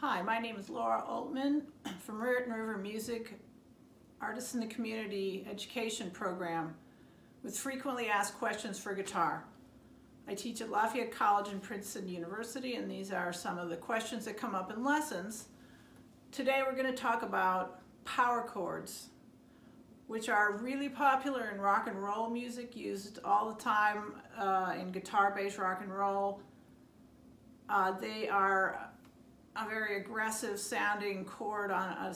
Hi, my name is Laura Altman from Raritan River Music, Artists in the Community Education Program with frequently asked questions for guitar. I teach at Lafayette College and Princeton University, and these are some of the questions that come up in lessons. Today we're going to talk about power chords, which are really popular in rock and roll music, used all the time in guitar-based rock and roll. They are a very aggressive sounding chord,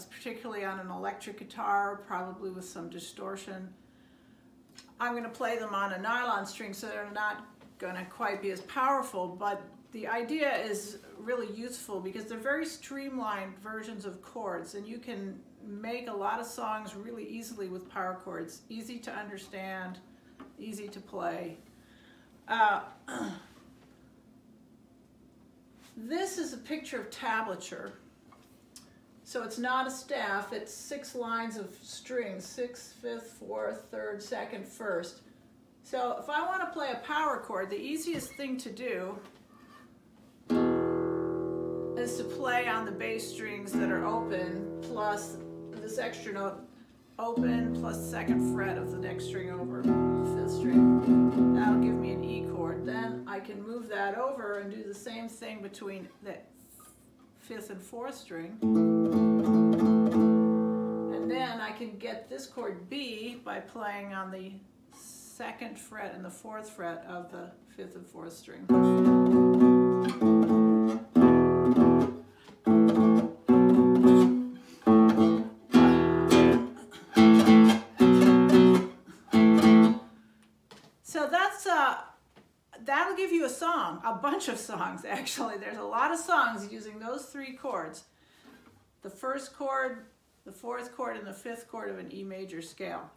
particularly on an electric guitar, probably with some distortion. I'm going to play them on a nylon string, so they're not going to quite be as powerful, but the idea is really useful because they're very streamlined versions of chords, and you can make a lot of songs really easily with power chords. Easy to understand, easy to play. This is a picture of tablature. So it's not a staff, it's 6 lines of strings, 6th, 5th, 4th, 3rd, 2nd, 1st. So if I want to play a power chord, the easiest thing to do is to play on the bass strings that are open, plus this extra note open, plus 2nd fret of the next string over, 5th string. That'll give me an E chord. Then I can move that over and do the same thing between the 5th and 4th string. And then I can get this chord B by playing on the 2nd fret and the 4th fret of the 5th and 4th string. So that'll give you a song, a bunch of songs actually. There's a lot of songs using those 3 chords. The 1st chord, the 4th chord, and the 5th chord of an E major scale.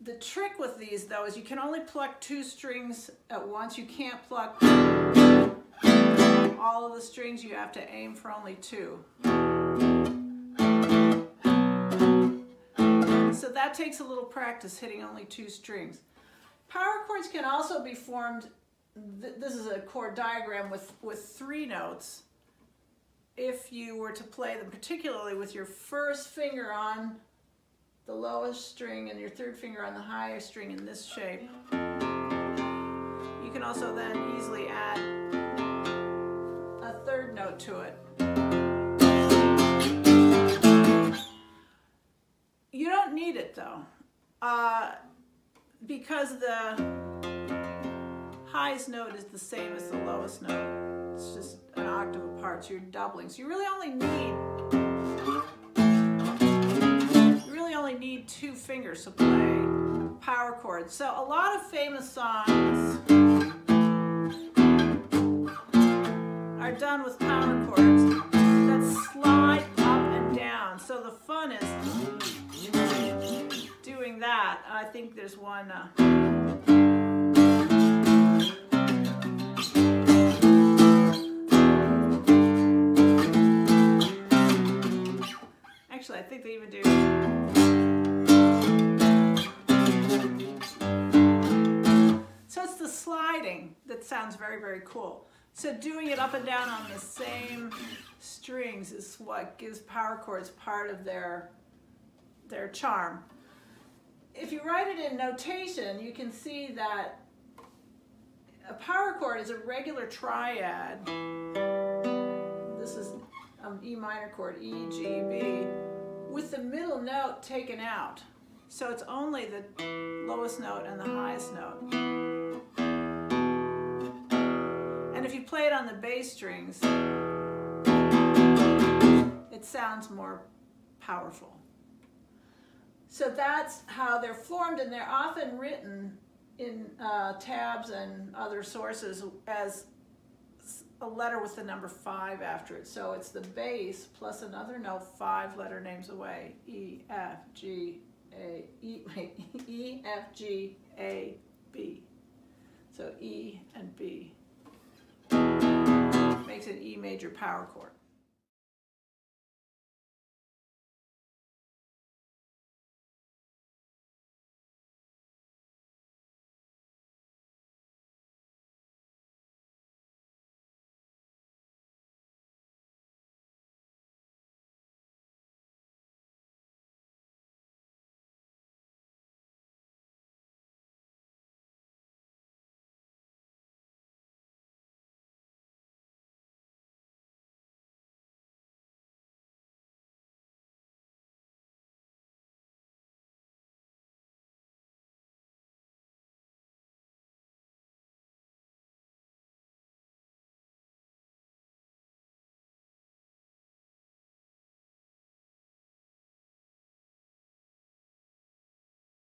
The trick with these though is you can only pluck 2 strings at once. You can't pluck all of the strings. You have to aim for only 2. So that takes a little practice, hitting only 2 strings. Power chords can also be formed, this is a chord diagram with 3 notes. If you were to play them, particularly with your 1st finger on the lowest string and your 3rd finger on the highest string in this shape, you can also then easily add a 3rd note to it. You don't need it though, because the highest note is the same as the lowest note. It's just an octave apart, so you're doubling. So you really only need 2 fingers to play power chords. So a lot of famous songs are done with power chords that slide up and down. So the fun is doing that. I think there's one. Actually, I think they even do. So it's the sliding that sounds very, very cool. So doing it up and down on the same strings is what gives power chords part of their charm. If you write it in notation, you can see that a power chord is a regular triad. This is an E minor chord, E, G, B, with the middle note taken out. So it's only the lowest note and the highest note. And if you play it on the bass strings, it sounds more powerful. So that's how they're formed, and they're often written in tabs and other sources as a letter with the number 5 after it. So it's the bass plus another note 5 letter names away. E, F, G, A, E, F, G, A, B. So E and B makes an E major power chord.